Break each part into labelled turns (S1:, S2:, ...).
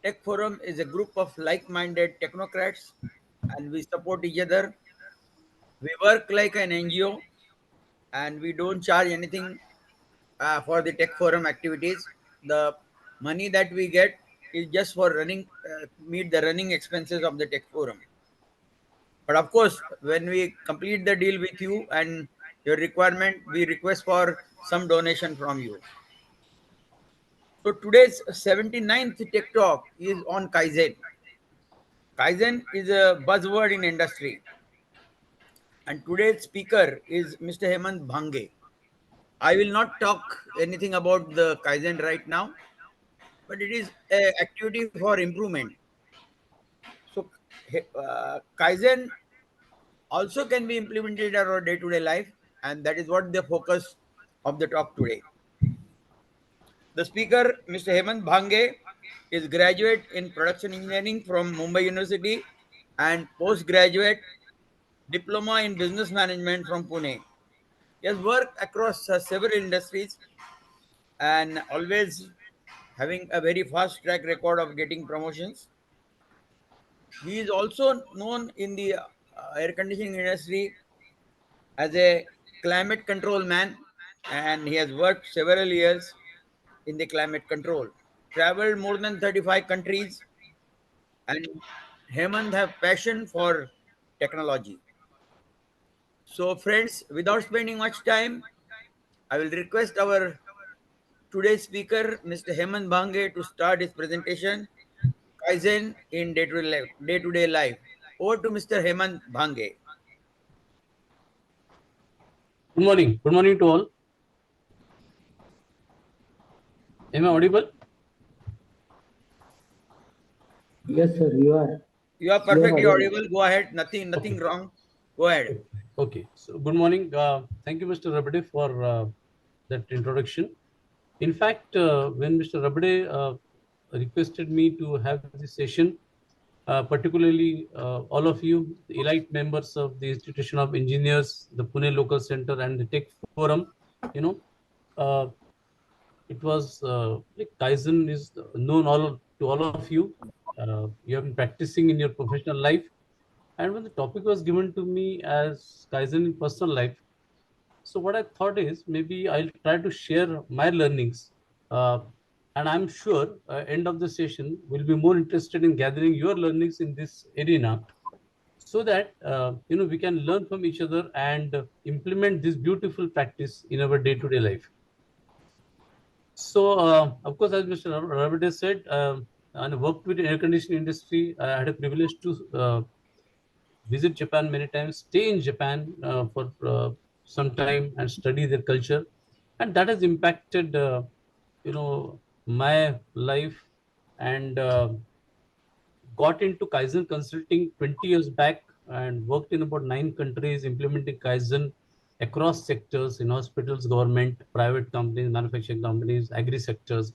S1: Tech Forum is a group of like-minded technocrats, and we support each other. We work like an NGO, and we don't charge anything for the Tech Forum activities. The money that we get is just for running, meet the running expenses of the Tech Forum. But of course, when we complete the deal with you and your requirement, we request for some donation from you. So today's 79th Tech Talk is on Kaizen. Kaizen is a buzzword in industry, and today's speaker is Mr. Hemant Bhange. I will not talk anything about the Kaizen right now, but it is an activity for improvement. So, Kaizen also can be implemented in our day-to-day life, and that is what the focus of the talk today. The speaker, Mr. Hemant Bhange, is graduate in production engineering from Mumbai University and postgraduate diploma in business management from Pune. He has worked across several industries and always having a very fast track record of getting promotions. He is also known in the air conditioning industry as a climate control man, and he has worked several years in the climate control. Traveled more than 35 countries, and Hemant have passion for technology. So, friends, without spending much time, I will request our today's speaker, Mr. Hemant Bhange, to start his presentation, Kaizen in day-to-day life. Over to Mr. Hemant Bhange.
S2: Good morning. Good morning to all. Am I audible?
S3: Yes, sir, you are.
S1: You are perfectly audible. Go ahead. Nothing
S2: Okay.
S1: wrong. Go ahead.
S2: Okay. So, good morning. Thank you, Mr. Rabade, for that introduction. In fact, when Mr. Rabade requested me to have this session, particularly all of you, the elite members of the Institution of Engineers, the Pune Local Center, and the Tech Forum, you know, uh, it was like Kaizen is known all to all of you. You have been practicing in your professional life. And when the topic was given to me as Kaizen in personal life, so what I thought is maybe I'll try to share my learnings. Uh, and I'm sure end of the session we'll be more interested in gathering your learnings in this arena so that we can learn from each other and implement this beautiful practice in our day-to-day life. So, of course, as Mr. Ravide said, I worked with the air conditioning industry. I had a privilege to visit Japan many times, stay in Japan for some time and study their culture, and that has impacted, my life and got into Kaizen consulting 20 years back and worked in about 9 countries implementing Kaizen across sectors in hospitals, government, private companies, manufacturing companies, agri sectors,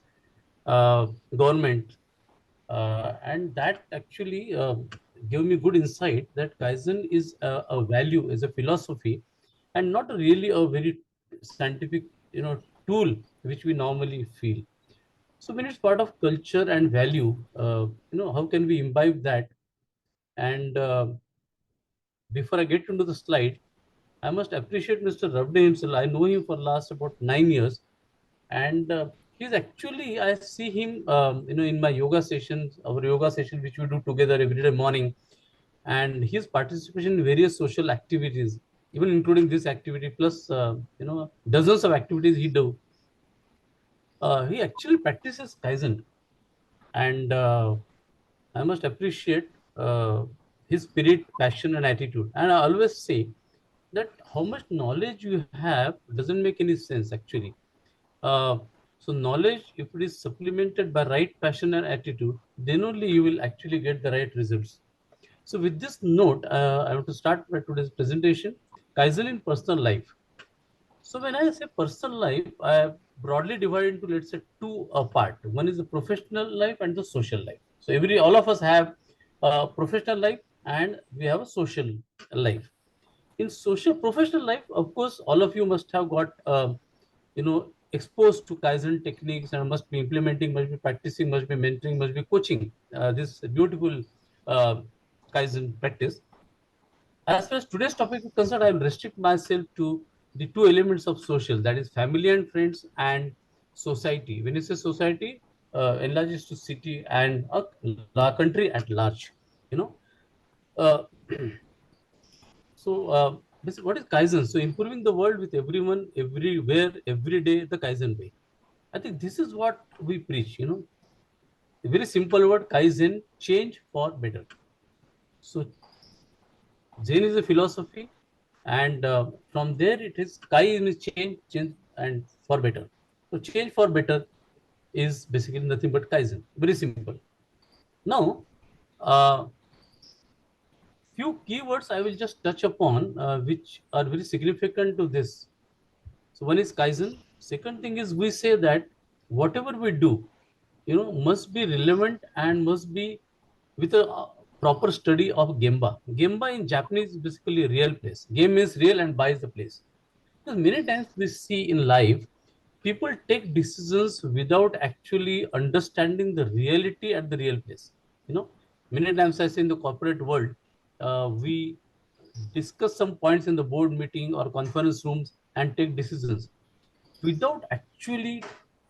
S2: government. And that actually gave me good insight that Kaizen is a value, is a philosophy, and not really a very scientific, tool which we normally feel. So when it's part of culture and value, how can we imbibe that? And before I get into the slide, I must appreciate Mr. Rabde himself. I know him for last about 9 years, and he's actually I see him, in my yoga sessions, our yoga session which we do together every day morning, and his participation in various social activities, even including this activity plus dozens of activities he do. He actually practices Kaizen, and I must appreciate his spirit, passion, and attitude. And I always say that how much knowledge you have doesn't make any sense actually. Uh, so knowledge, if it is supplemented by right passion and attitude, then only you will actually get the right results. So with this note, I want to start my today's presentation, Kaizen in personal life. So when I say personal life, I broadly divide into, let's say, two part. One is the professional life and the social life. So all of us have a professional life and we have a social life. In social professional life, of course, all of you must have got, exposed to Kaizen techniques and must be implementing, must be practicing, must be mentoring, must be coaching this beautiful uh, Kaizen practice. As far as today's topic is concerned, I will restrict myself to the two elements of social, that is family and friends and society. When you say society, enlarges to city and a country at large. You know, uh, what is Kaizen? So improving the world with everyone, everywhere, every day, the Kaizen way. I think this is what we preach. A very simple word, Kaizen, change for better. So Zen is a philosophy, and from there it is Kai is change, change, and for better. So change for better is basically nothing but Kaizen. Very simple. Now, uh, few keywords I will just touch upon, which are very significant to this. So one is Kaizen. Second thing is we say that whatever we do, must be relevant and must be with a proper study of Gemba. Gemba in Japanese is basically a real place. Game is real and buy is the place. Because many times we see in life, people take decisions without actually understanding the reality at the real place. You know, Many times I say in the corporate world, we discuss some points in the board meeting or conference rooms and take decisions without actually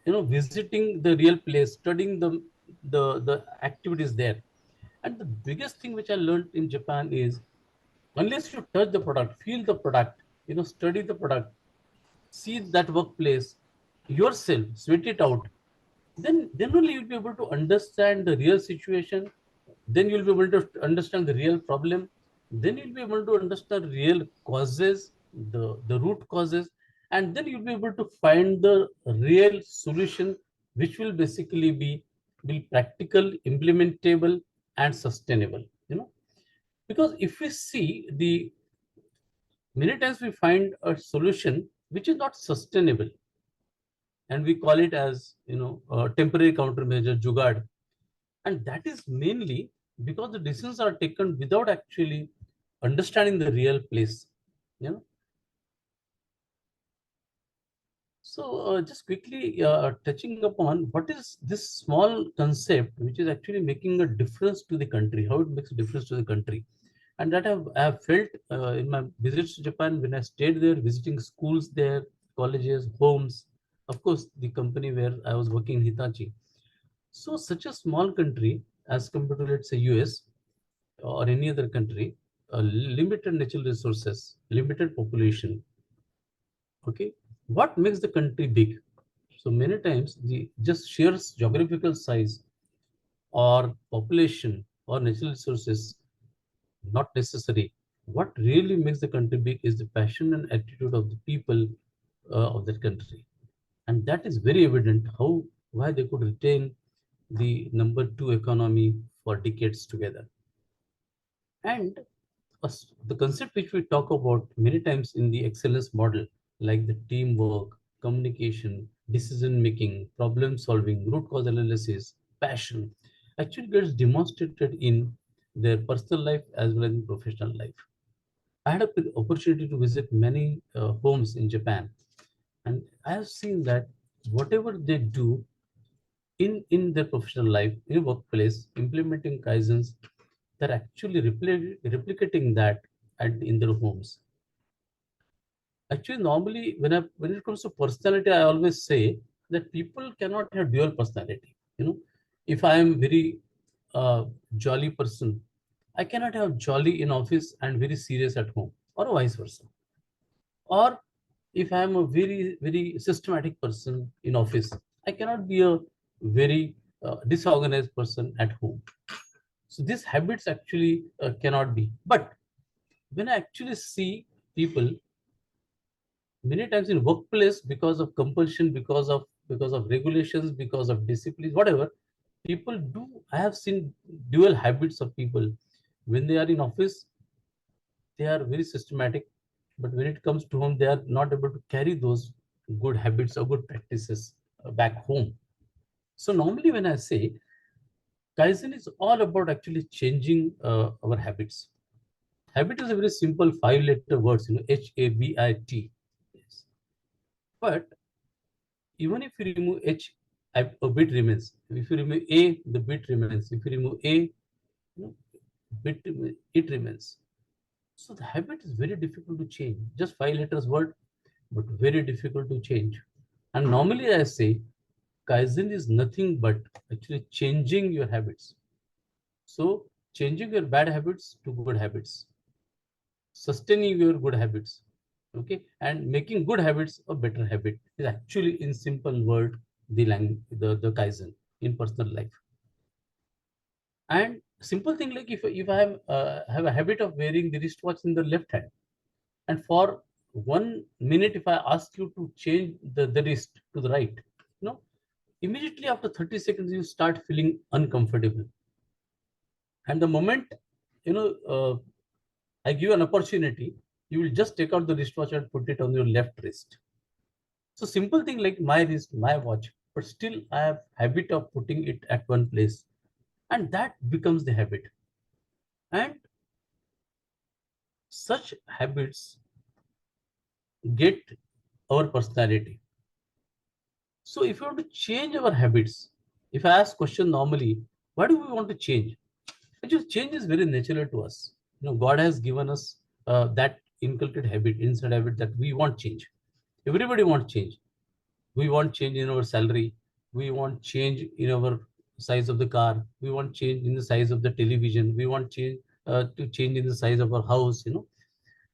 S2: visiting the real place, studying the activities there. And the biggest thing which I learned in Japan is, unless you touch the product, feel the product, study the product, see that workplace yourself, sweat it out, then only you'll be able to understand the real situation. Then you'll be able to understand the real problem. Then you'll be able to understand real causes, the root causes, and then you'll be able to find the real solution, which will basically be practical, implementable, and sustainable. Because if we see the many times we find a solution which is not sustainable, and we call it as a temporary countermeasure, jugad. And that is mainly because the decisions are taken without actually understanding the real place. You know. Just quickly touching upon what is this small concept which is actually making a difference to the country, how it makes a difference to the country. And that I have felt in my visits to Japan when I stayed there, visiting schools there, colleges, homes, of course, the company where I was working, Hitachi. So, such a small country as compared to, let's say, US or any other country, limited natural resources, limited population. Okay, what makes the country big? So many times the just sheer geographical size or population or natural resources not necessary. What really makes the country big is the passion and attitude of the people of that country, and that is very evident how why they could retain the number two economy for decades together. And the concept which we talk about many times in the excellence model, like the teamwork, communication, decision making, problem solving, root cause analysis, passion, actually gets demonstrated in their personal life as well as in professional life. I had an opportunity to visit many homes in Japan, and I have seen that whatever they do in their professional life, in workplace, implementing kaizens, they're actually replicating that in their homes. Actually, normally when it comes to personality, I always say that people cannot have dual personality. If I am very jolly person, I cannot have jolly in office and very serious at home, or vice versa. Or if I am a very very systematic person in office, I cannot be a very disorganized person at home. So these habits actually cannot be. But when I actually see people many times in workplace, because of compulsion, because of regulations, because of discipline, whatever, people do. I have seen dual habits of people. When they are in office, they are very systematic, but when it comes to home, they are not able to carry those good habits or good practices back home. So normally when I say Kaizen is all about actually changing our habits. Habit is a very simple five-letter words, HABIT. Yes. But even if you remove H, a bit remains. If you remove A, the bit remains. If you remove A, bit it remains. So the habit is very difficult to change. Just 5 letters word, but very difficult to change. And normally I say Kaizen is nothing but actually changing your habits. So changing your bad habits to good habits, sustaining your good habits, okay, and making good habits a better habit is actually in simple word the language, the Kaizen in personal life. And simple thing like if I have a habit of wearing the wristwatch in the left hand, and for 1 minute if I ask you to change the wrist to the right, immediately after 30 seconds you start feeling uncomfortable. And the moment you know I give an opportunity, you will just take out the wristwatch and put it on your left wrist. So simple thing like my wrist, my watch, but still I have habit of putting it at one place, and that becomes the habit. And such habits get our personality. So if you want to change our habits, if I ask question normally, why do we want to change? Actually, change is very natural to us. God has given us that inculcated habit, inside habit that we want change. Everybody wants change. We want change in our salary. We want change in our size of the car. We want change in the size of the television. We want change to change in the size of our house.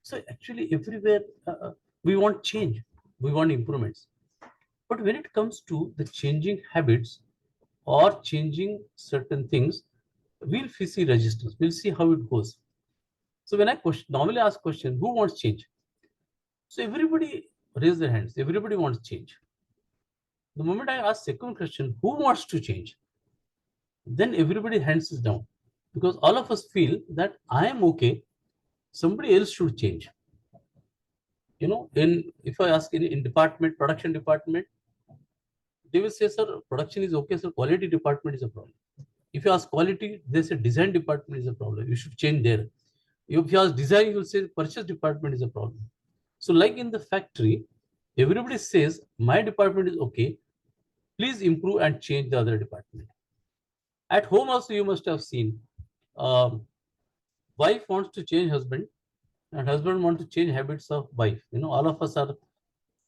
S2: So actually, everywhere we want change. We want improvements. But when it comes to the changing habits or changing certain things, we'll see resistance. We'll see how it goes. So when I normally ask question, who wants change? So everybody raise their hands. Everybody wants change. The moment I ask second question, who wants to change? Then everybody hands is down, because all of us feel that I am okay. Somebody else should change. In if I ask in department, production department, they will say, sir, production is okay, sir. Quality department is a problem. If you ask quality, they say design department is a problem. You should change there. If you ask design, you will say purchase department is a problem. So like in the factory, everybody says my department is okay. Please improve and change the other department. At home also you must have seen, um, wife wants to change husband, and husband wants to change habits of wife. All of us are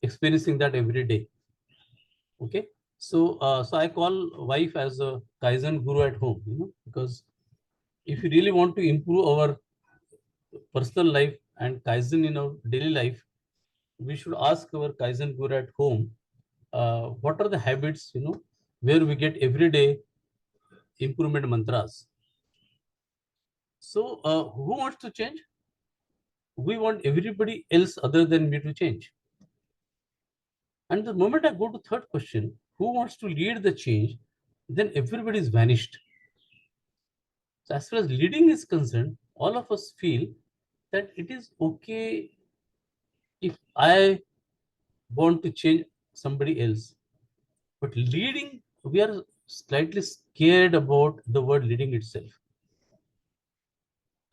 S2: experiencing that every day. Okay. So I call wife as a Kaizen guru at home, because if you really want to improve our personal life and Kaizen in our daily life, we should ask our Kaizen guru at home, what are the habits, where we get everyday improvement mantras. So who wants to change? We want everybody else other than me to change. And the moment I go to third question, who wants to lead the change, then everybody is vanished. So as far as leading is concerned, all of us feel that it is okay if I want to change somebody else. But leading, we are slightly scared about the word leading itself.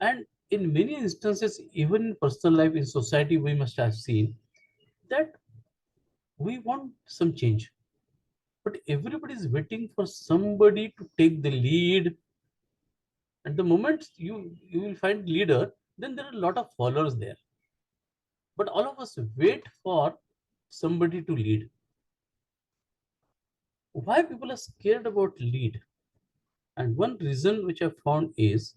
S2: And in many instances, even in personal life, in society, we must have seen that we want some change. But everybody is waiting for somebody to take the lead. And the moment you will find leader, then there are a lot of followers there. But all of us wait for somebody to lead. Why people are scared about lead? And one reason which I found is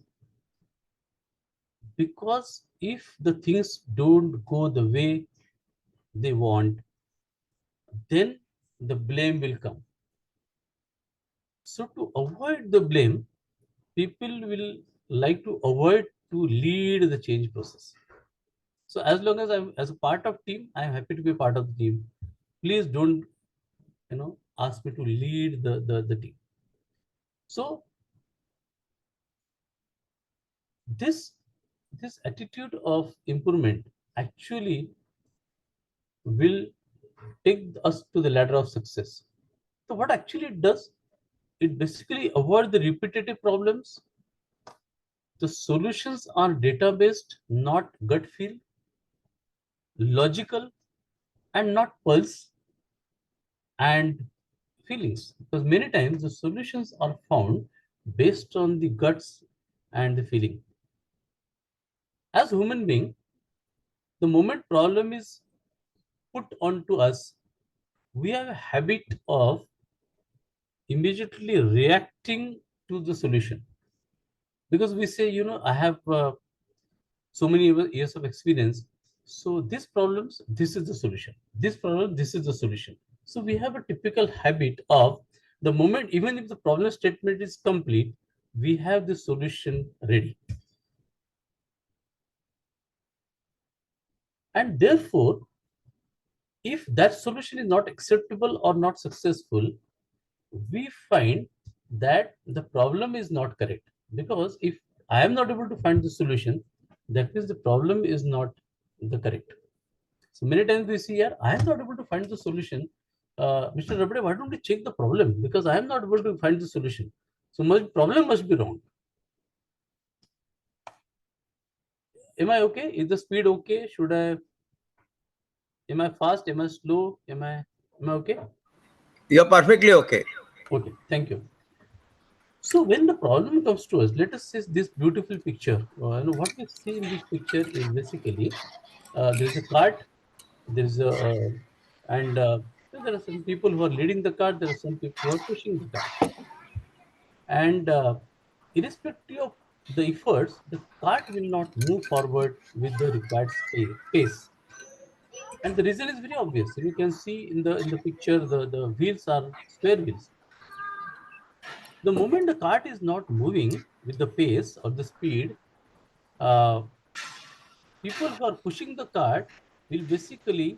S2: because if the things don't go the way they want, then the blame will come. So to avoid the blame, people will like to avoid to lead the change process. So as long as I'm as a part of team, I'm happy to be part of the team. Please don't ask me to lead the team. So this this attitude of improvement actually will take us to the ladder of success. So what actually it does, it basically avoid the repetitive problems. The solutions are data based, not gut feel, logical and not pulse, and feelings, because many times the solutions are found based on the guts and the feeling. As human being, the moment problem is put onto us, we have a habit of immediately reacting to the solution, because we say, I have so many years of experience, so this problems, this is the solution, this problem, this is the solution. So we have a typical habit of, the moment, even if the problem statement is complete, we have the solution ready. And therefore, if that solution is not acceptable or not successful, we find that the problem is not correct. Because if I am not able to find the solution, that means the problem is not the correct. So many times we see here, I am not able to find the solution. Mr. Rabde, why don't you check the problem? Because I am not able to find the solution. So my problem must be wrong. Am I okay? Is the speed okay? Should I? Am I fast? Am I slow? Am I okay?
S1: You're perfectly okay.
S2: Okay, thank you. So when the problem comes to us, let us see this beautiful picture. What we see in this picture is basically, there is a cart, there is a, and there are some people who are leading the cart, there are some people who are pushing the cart. And irrespective of the efforts, the cart will not move forward with the required pace. And the reason is very obvious. You can see in the picture, the wheels are square wheels. The moment the cart is not moving with the pace or the speed, uh, people who are pushing the cart will basically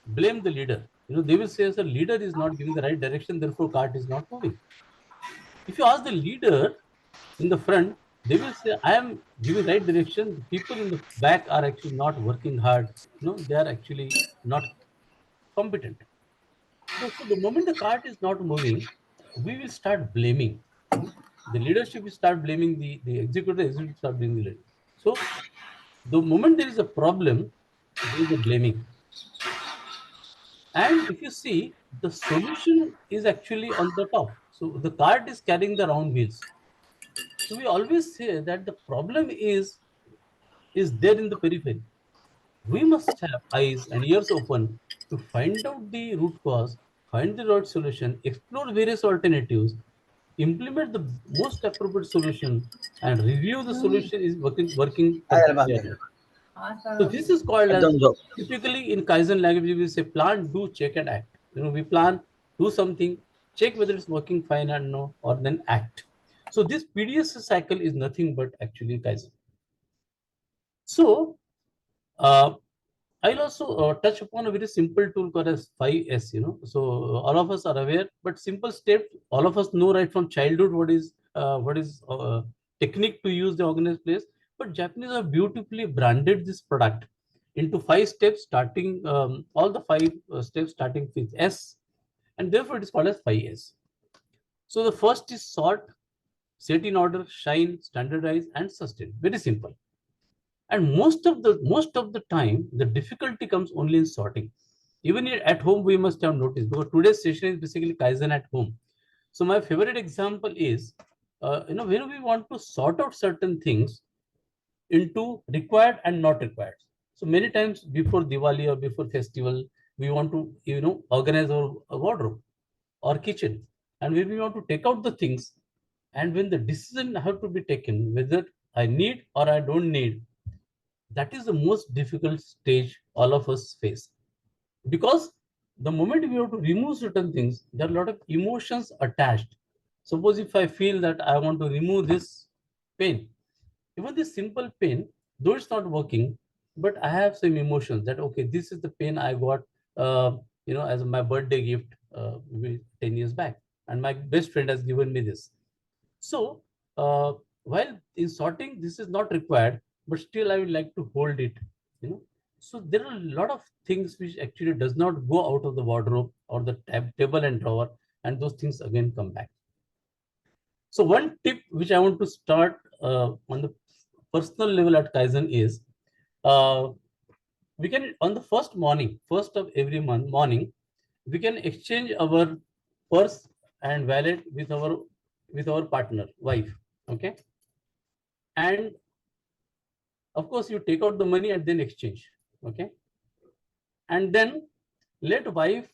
S2: blame the leader. They will say, the leader is not giving the right direction, therefore cart is not moving. If you ask the leader in the front, they will say, I am giving right direction. The people in the back are actually not working hard. They are actually not competent. So the moment the cart is not moving, we will start blaming. The leadership will start blaming the executive start blaming the leader. So the moment there is a problem, there is a blaming. And if you see, the solution is actually on the top. So the cart is carrying the round wheels. So we always say that the problem is there in the periphery. We must have eyes and ears open to find out the root cause, find the right solution, explore various alternatives, implement the most appropriate solution, and review the solution is working
S1: Ayan,
S2: perfectly or
S1: Bhange.
S2: not. So this is called as,
S1: Ekdam joke.
S2: typically in Kaizen language, we say plan, do, check, and act. We plan, do something, check whether it's working fine or no, or then act. So this PDS cycle is nothing but actually Kaizen. So uh, I'll also touch upon a very simple tool called as 5S. So all of us are aware, but simple step. All of us know right from childhood what is technique to use the organized place. But Japanese have beautifully branded this product into 5 steps, starting all the 5 steps starting with S, and therefore it is called as 5S. So the first is sort, set in order, shine, standardize, and sustain. Very simple. And most of the time the difficulty comes only in sorting. Even at home we must have noticed, because today's session is basically Kaizen at home. So my favorite example is, when we want to sort out certain things into required and not required. So many times before Diwali or before festival, we want to organize our wardrobe or kitchen, and when we want to take out the things, and when the decision have to be taken whether I need or I don't need, that is the most difficult stage all of us face. Because the moment we have to remove certain things, there are a lot of emotions attached. Suppose if I feel that I want to remove this pen, even this simple pen, though it's not working, but I have some emotions that, okay, this is the pen I got, as my birthday gift, maybe 10 years back, and my best friend has given me this. So, while in sorting, this is not required, but still I would like to hold it. You know, so there are a lot of things which actually does not go out of the wardrobe or the table and drawer, and those things again come back. So one tip which I want to start on the personal level at Kaizen is, uh, we can, on the first of every month morning, we can exchange our purse and wallet with our partner, wife. Okay. And of course, you take out the money and then exchange. Okay. And then let wife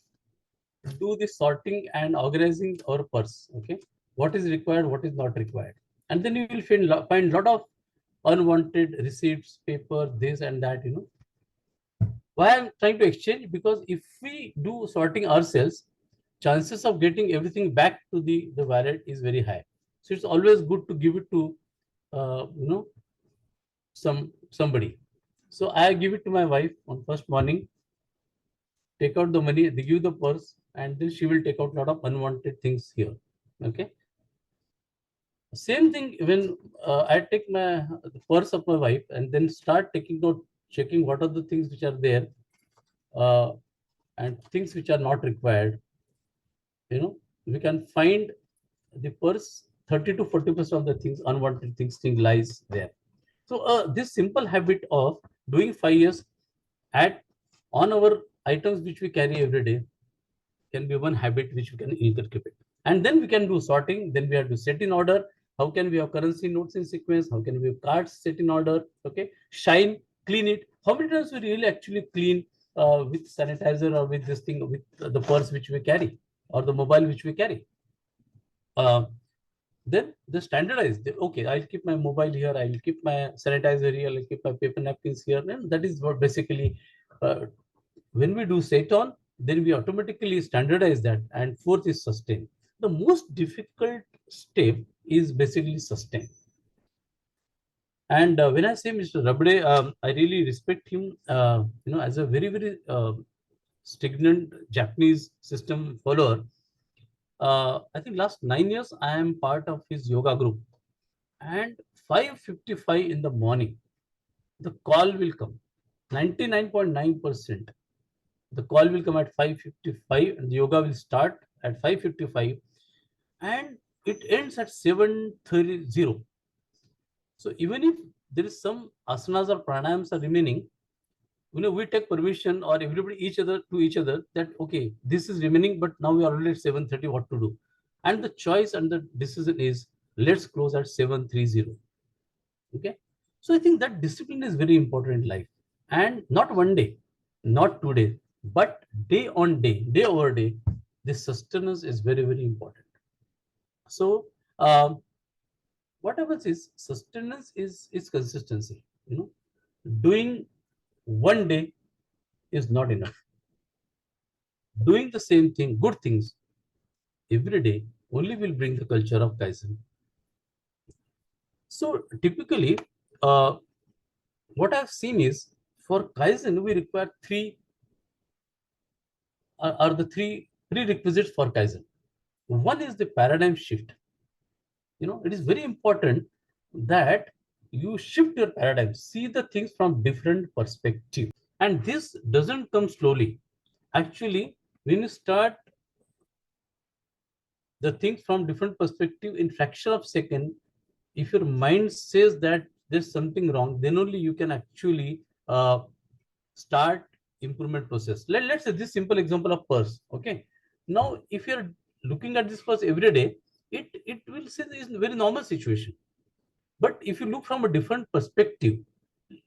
S2: do the sorting and organizing our purse. Okay. What is required, what is not required. And then you will find lot of unwanted receipts, paper, this and that, Why I'm trying to exchange? Because if we do sorting ourselves, chances of getting everything back to the wallet is very high. So it's always good to give it to uh, you know somebody. So I give it to my wife on first morning, take out the money, they give the purse, and then she will take out a lot of unwanted things here. Okay. Same thing when I take the purse of my wife and then start taking out, checking what are the things which are there, uh, and things which are not required. We can find the purse 30 to 40% of the things, unwanted thing lies there. So this simple habit of doing 5 years at on our items which we carry every day can be one habit which we can inculcate. And then we can do sorting. Then we have to set in order. How can we have currency notes in sequence? How can we have cards set in order? Okay, shine, clean it. How many times we really actually clean with sanitizer or with this thing, with the purse which we carry or the mobile which we carry? Uh, then the standardized. Okay, I'll keep my mobile here. I'll keep my sanitizer here. I'll keep my paper napkins here. And that is what basically uh, when we do set on, then we automatically standardize that. And fourth is sustain. The most difficult step is basically sustain. And when I say Mr. Rabde, I really respect him, as a very, very stagnant Japanese system follower. I think last 9 years, I am part of his yoga group. And 5:55 in the morning, the call will come. 99.9%. The call will come at 5:55 and the yoga will start at 5:55 and it ends at 7:30. So even if there is some asanas or pranayams are remaining, we take permission or everybody each other that okay, this is remaining, but now we are already at 7:30. What to do? And the choice and the decision is let's close at 7:30. Okay. So I think that discipline is very important in life. And not one day, not today, but day on day, day over day, this sustenance is very, very important. So what happens is sustenance is consistency. Doing one day is not enough. Doing the same thing, good things, every day only will bring the culture of Kaizen. So typically, uh, what I've seen is for Kaizen, we require are the three prerequisites for Kaizen. One is the paradigm shift. It is very important that you shift your paradigm, see the things from different perspective. And this doesn't come slowly. Actually, when you start the things from different perspective in fraction of second, if your mind says that there's something wrong, then only you can actually start improvement process. Let's say this simple example of purse. Okay, now if you're looking at this purse every day, it will say this is a very normal situation. But if you look from a different perspective,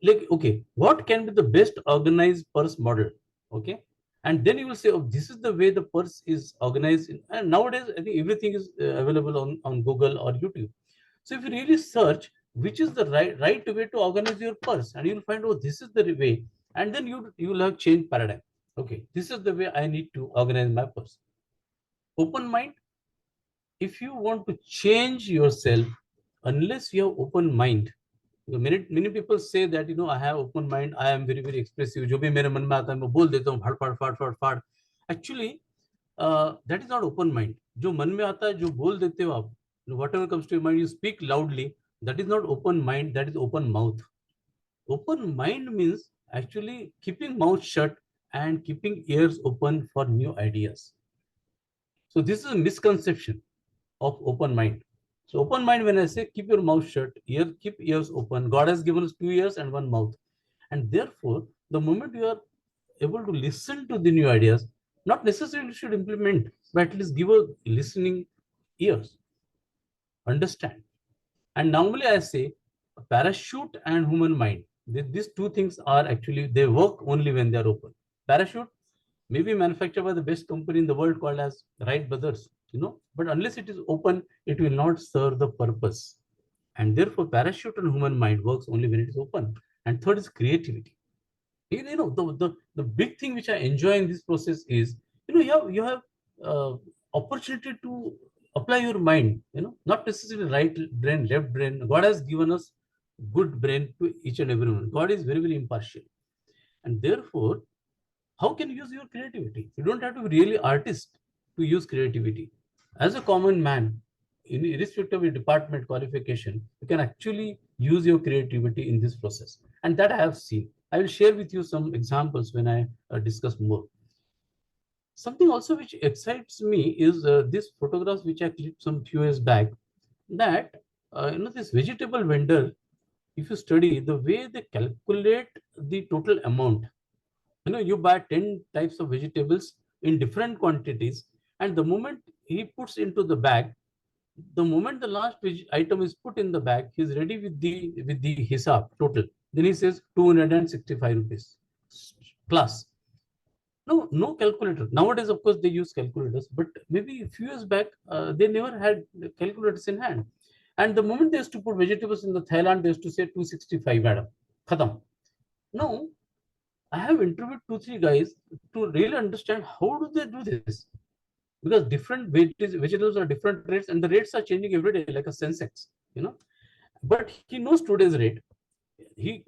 S2: like okay, what can be the best organized purse model? Okay, and then you will say, oh, this is the way the purse is organized. And nowadays I think everything is available on Google or YouTube. So if you really search which is the right way to organize your purse, and you'll find, oh, this is the way, and then you will have changed paradigm. Okay, this is the way I need to organize my purse. Open mind. If you want to change yourself, unless you have open mind, many people say that I have open mind, I am very very expressive, जो भी मेरे मन में आता है मैं बोल देता हूँ फाड़ फाड़ फाड़ फाड़ फाड़. Actually, that is not open mind. जो मन में आता है जो बोल देते हो आप, whatever comes to your mind you speak loudly, that is not open mind, that is open mouth. Open mind means actually keeping mouth shut and keeping ears open for new ideas. So this is a misconception of open mind. So open mind, when I say keep your mouth shut, keep ears open. God has given us 2 ears and one mouth. And therefore, the moment you are able to listen to the new ideas, Not necessarily should implement, but at least give a listening ears, understand. And normally I say parachute and human mind. These two things are actually, they work only when they are open. Parachute may be manufactured by the best company in the world called as Wright Brothers, but unless it is open, it will not serve the purpose. And therefore, parachute and human mind works only when it is open. And third is creativity. The big thing which I enjoy in this process is, you have opportunity to apply your mind, not necessarily right brain, left brain. God has given us good brain to each and everyone. God is very, very impartial. And therefore, how can you use your creativity? You don't have to be really artist to use creativity. As a common man, irrespective of your department qualification, you can actually use your creativity in this process. And that I have seen. I will share with you some examples when I discuss more. Something also which excites me is this photographs which I clicked some few years back. That this vegetable vendor, if you study the way they calculate the total amount, you buy 10 types of vegetables in different quantities, and the moment he puts into the bag, the moment the last item is put in the bag, he's ready with the hisab total. Then he says 265 rupees plus. No calculator. Nowadays, of course, they use calculators, but maybe a few years back, they never had calculators in hand. And the moment they used to put vegetables in the Thailand, they used to say 265, madam. Khatam. Now, I have interviewed 2, 3 guys to really understand how do they do this, because different vegetables are different rates, and the rates are changing every day, like a Sensex, But he knows today's rate. He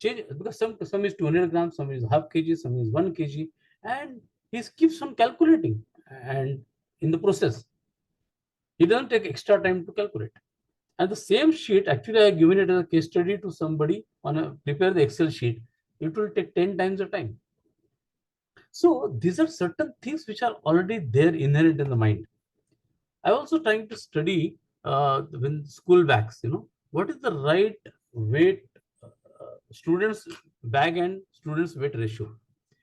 S2: change because some is 200 grams, some is half kg, some is 1 kg, and he keeps on calculating. And in the process, he doesn't take extra time to calculate. And the same sheet, actually, I have given it as a case study to somebody on a prepare the Excel sheet. It will take 10 times the time. So these are certain things which are already there inherent in the mind. I also trying to study when school bags, what is the right weight students bag and students weight ratio.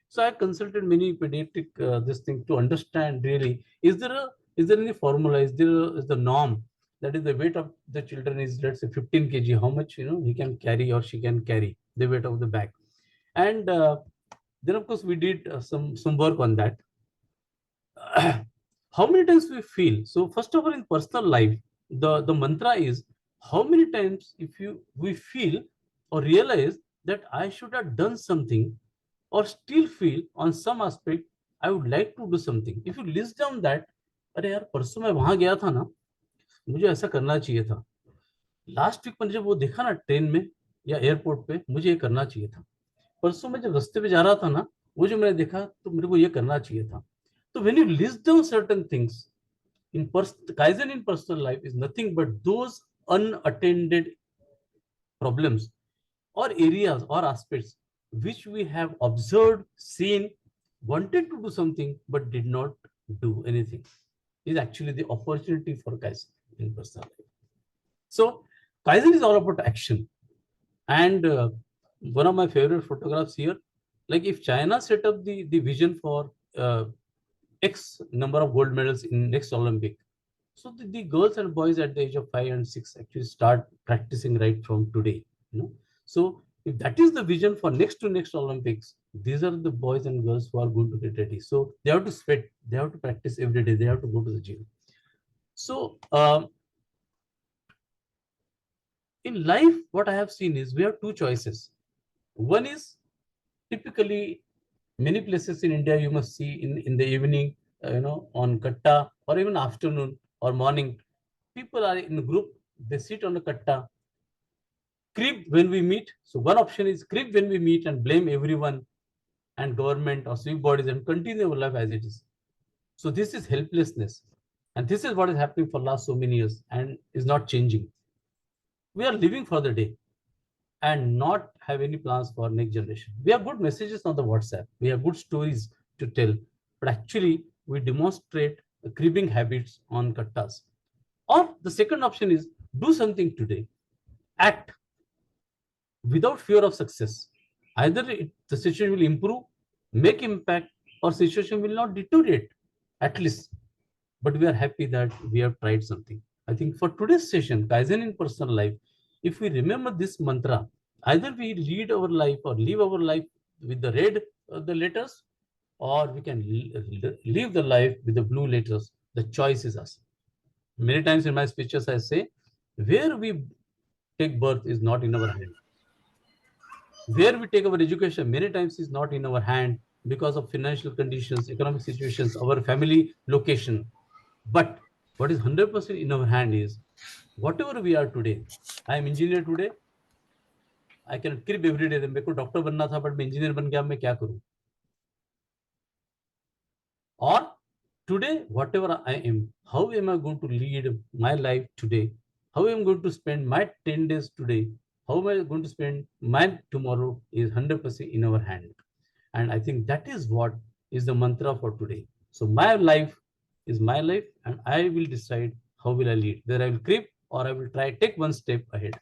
S2: So I consulted many pediatric this thing to understand really, is there any formula, is the norm, that is the weight of the children is, let's say, 15 kg, how much he can carry or she can carry the weight of the bag. And then of course we did some work on that. How many times we feel, so first of all, in personal life, the mantra is, how many times if you we feel or realize that I should have done something, or still feel on some aspect I would like to do something. If you list down that, अरे यार परसों मैं वहां गया था ना, मुझे ऐसा करना चाहिए था, लास्ट वीक मुझे वो देखा ना ट्रेन में या एयरपोर्ट पे, मुझे ये करना चाहिए था, परसों मैं जब रास्ते पे जा रहा था ना, वो जो मैंने देखा तो मेरे को ये करना चाहिए था. तो when you list down certain things in Kaizen in personal life is nothing but those unattended problems or areas or aspects which we have observed, seen, wanted to do something but did not do anything, is actually the opportunity for Kaizen in personal life. So Kaizen is all about action. And one of my favorite photographs here, like if China set up the vision for X number of gold medals in next Olympic, so the girls and boys at the age of 5 and 6 actually start practicing right from today. So if that is the vision for next to next Olympics, these are the boys and girls who are going to get ready. So they have to sweat, they have to practice every day, they have to go to the gym. So in life, what I have seen is we have two choices. One is, typically many places in India you must see in the evening, on katta, or even afternoon or morning, people are in a group, they sit on a katta, crib when we meet. So one option is crib when we meet and blame everyone and government or civic bodies and continue our life as it is. So this is helplessness. And this is what is happening for last so many years and is not changing. We are living for the day and not have any plans for next generation. We have good messages on the WhatsApp. We have good stories to tell, but actually we demonstrate cribbing habits on kattas. Or the second option is do something today, act without fear of success. Either the situation will improve, make impact, our situation will not deteriorate, at least. But we are happy that we have tried something. I think for today's session, Kaizen in personal life, if we remember this mantra, either we lead our life or live our life with the red the letters, or we can live the life with the blue letters. The choice is us. Many times in my speeches, I say, where we take birth is not in our hand. Where we take our education, many times is not in our hand because of financial conditions, economic situations, our family location. But what is 100% in our hand is whatever we are today. I am engineer today. I can crib every day. मेरे को doctor बनना था, but मैं engineer बन गया. मैं क्या करूं? Or today, whatever I am, how am I going to lead my life today? How am I going to spend my 10 days today? How am I going to spend my tomorrow is 100% in our hand. And I think that is what is the mantra for today. So my life is my life, and I will decide how will I lead. Whether I will creep or I will try take one step ahead.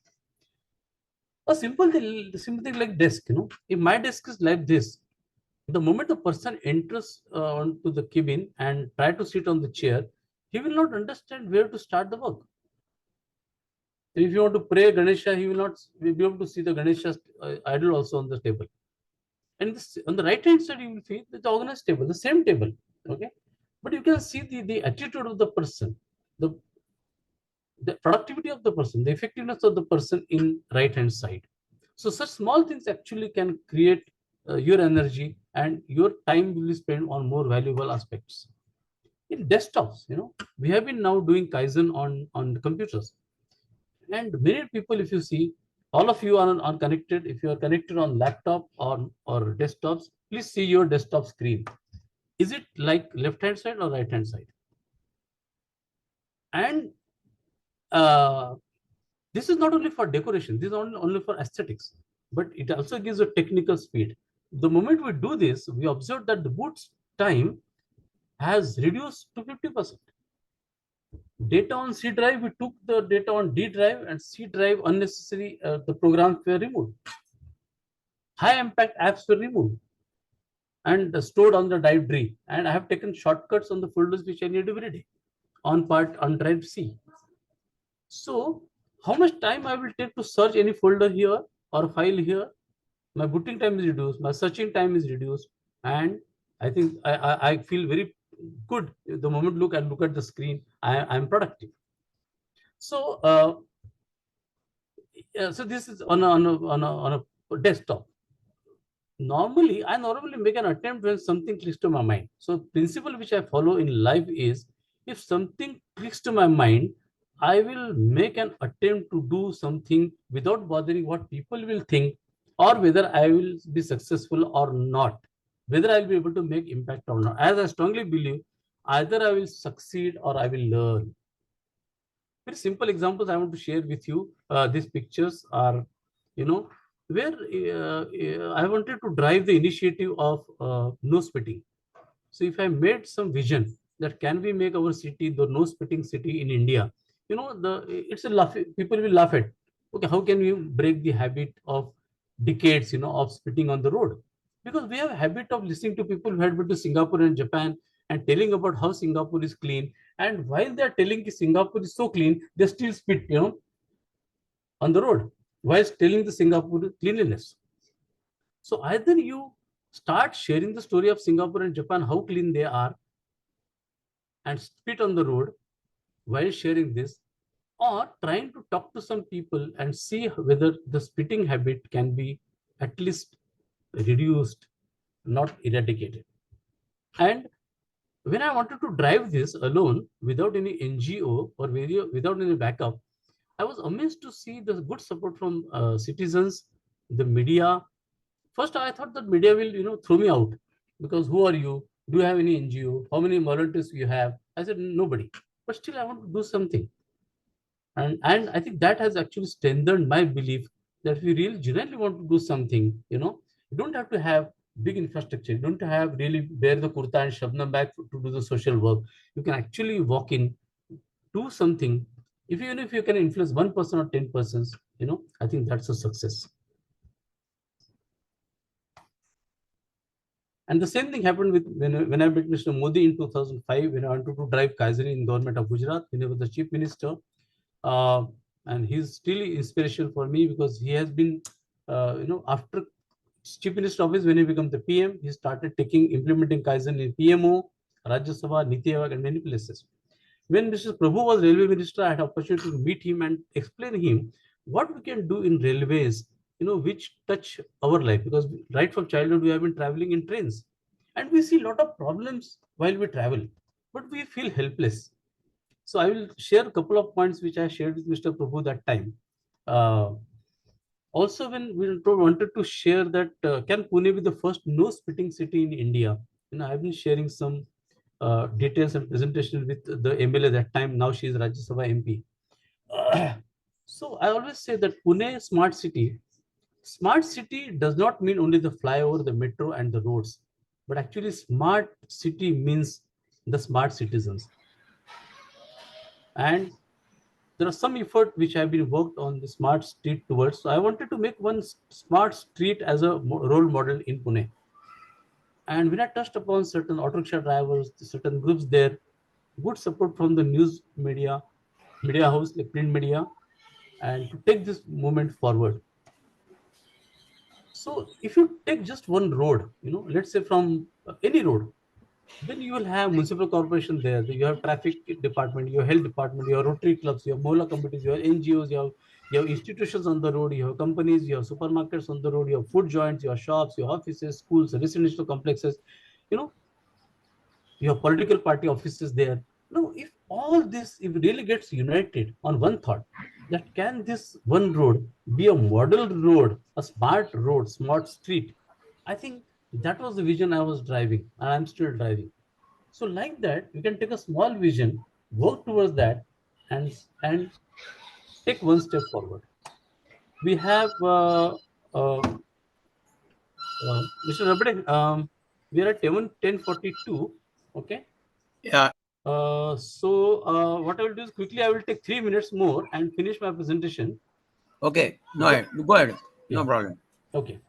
S2: A simple thing like desk, if my desk is like this, the moment the person enters onto the cabin and try to sit on the chair, he will not understand where to start the work. If you want to pray Ganesha, he will not be able to see the Ganesha idol also on the table. And this, on the right hand side, you will see the organized table, the same table. Okay, but you can see the attitude of the person, the the productivity of the person, the effectiveness of the person in right hand side. So such small things actually can create your energy, and your time will be spent on more valuable aspects. In desktops, we have been now doing Kaizen on the computers, and many people, if you see, all of you are connected. If you are connected on laptop or desktops, please see your desktop screen. Is it like left hand side or right hand side? And uh, this is not only for decoration, this is only for aesthetics, but it also gives a technical speed. The moment we do this, we observe that the boot time has reduced to 50%. Data on C drive, we took the data on D drive, and C drive unnecessary, the programs were removed. High impact apps were removed and stored on the drive D. And I have taken shortcuts on the folders which I need every day on drive C. So how much time I will take to search any folder here or file here? My booting time is reduced, my searching time is reduced, and I think I feel very good the moment I look at the screen. I'm productive. So so this is on a desktop. I normally make an attempt when something clicks to my mind. So principle which I follow in life is, if something clicks to my mind, I will make an attempt to do something without bothering what people will think, or whether I will be successful or not, whether I'll be able to make impact or not. As I strongly believe, either I will succeed or I will learn. Very simple examples I want to share with you. These pictures are, where I wanted to drive the initiative of no spitting. So if I made some vision that can we make our city the no spitting city in India, it's a laugh. People will laugh at. Okay, how can we break the habit of decades, of spitting on the road? Because we have a habit of listening to people who had been to Singapore and Japan and telling about how Singapore is clean. And while they are telling Singapore is so clean, they still spit, on the road while telling the Singapore cleanliness. So either you start sharing the story of Singapore and Japan, how clean they are, and spit on the road while sharing this, or trying to talk to some people and see whether the spitting habit can be at least reduced, not eradicated. And when I wanted to drive this alone without any NGO or without any backup, I was amazed to see the good support from citizens, the media. First, I thought that media will, throw me out, because who are you? Do you have any NGO? How many volunteers you have? I said nobody. But still, I want to do something, and I think that has actually strengthened my belief that if we really genuinely want to do something, you don't have to have big infrastructure. You don't have really wear the kurta and shabnam bag to do the social work. You can actually walk in, do something. Even if you can influence 1% or 10%, I think that's a success. And the same thing happened with when I met Mr. Modi in 2005 when I wanted to drive Kaizen in government of Gujarat when he was the chief minister. Uh, and he's still inspiration for me because he has been, after chief minister office, when he became the PM, he started implementing Kaizen in PMO, Rajya Sabha, Niti Aayog, and many places. When Mr. Prabhu was railway minister, I had opportunity to meet him and explain him what we can do in railways, which touch our life. Because right from childhood, we have been traveling in trains. And we see a lot of problems while we travel, but we feel helpless. So I will share a couple of points which I shared with Mr. Prabhu that time. Uh, Also, when we wanted to share that can Pune be the first no spitting city in India? I've been sharing some details and presentation with the MLA that time. Now she is Rajya Sabha MP. So I always say that Pune smart city. Smart city does not mean only the flyover, the metro, and the roads, but actually smart city means the smart citizens. And there are some effort which have been worked on the smart street towards. So I wanted to make one smart street as a role model in Pune. And when I touched upon certain auto rickshaw drivers, certain groups there, good support from the news media house like print media, and to take this movement forward. So if you take just one road, let's say from any road, then you will have municipal corporation there. You have traffic department, your health department, your Rotary clubs, your Mola committees, your NGOs, you have institutions on the road, you have companies, you have supermarkets on the road, you have food joints, your shops, your offices, schools, residential complexes. You know, your political party offices there. No, if all this if really gets united on one thought, that can this one road be a model road, smart street? I think that was the vision I was driving, and I'm still driving. So like that, you can take a small vision, work towards that, and take one step forward. We have Mr. Rabde, we are at 10:42. Okay.
S1: Yeah.
S2: What I will do is quickly I will take 3 minutes more and finish my presentation.
S1: Okay. No,
S2: Okay.
S1: go ahead.
S2: Yeah.
S1: No problem.
S2: Okay.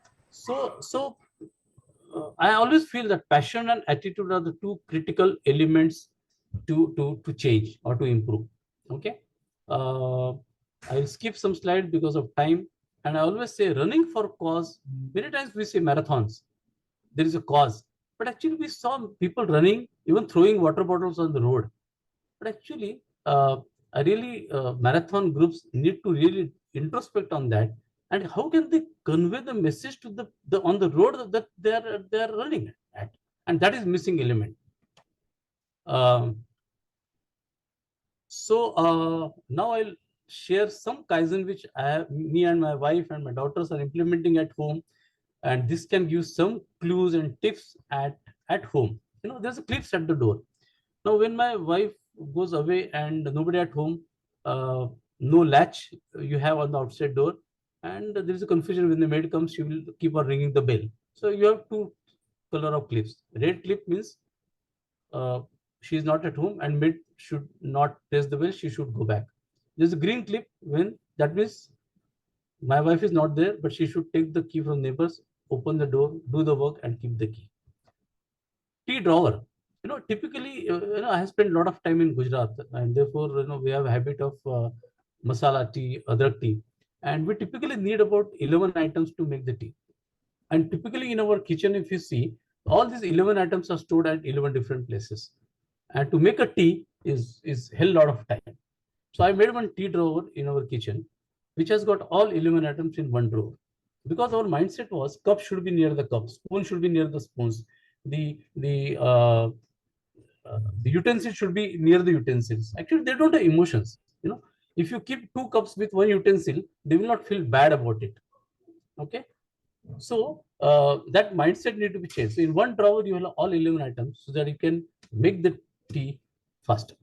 S2: I always feel that passion and attitude are the two critical elements to change or to improve. Okay. Uh, I'll skip some slides because of time. And I always say running for cause. Many times we say marathons. There is a cause. But actually we saw people running, even throwing water bottles on the road. But actually, marathon groups need to really introspect on that, and how can they convey the message to the on the road that they are running at, and that is missing element. Um, Now I'll share some Kaizen which me and my wife and my daughters are implementing at home, and this can give some clues and tips at home. There's a clips at the door. Now, when my wife goes away and nobody at home, no latch you have on the outside door, and there is a confusion when the maid comes, she will keep on ringing the bell. So you have two color of clips. Red clip means she is not at home and maid should not press the bell. She should go back. There's a green clip when that means my wife is not there, but she should take the key from neighbors, open the door, do the work, and keep the key. Tea drawer. Typically, I have spent a lot of time in Gujarat, and therefore, we have a habit of masala tea, adrak tea, and we typically need about 11 items to make the tea. And typically, in our kitchen, if you see, all these 11 items are stored at 11 different places. And to make a tea is hell lot of time. So I made one tea drawer in our kitchen, which has got all 11 items in one drawer. Because our mindset was cup should be near the cup, spoon should be near the spoons, the utensils should be near the utensils. Actually, they don't have emotions. If you keep two cups with one utensil, they will not feel bad about it. Okay. So that mindset need to be changed. So in one drawer, you have all 11 items so that you can make the tea faster.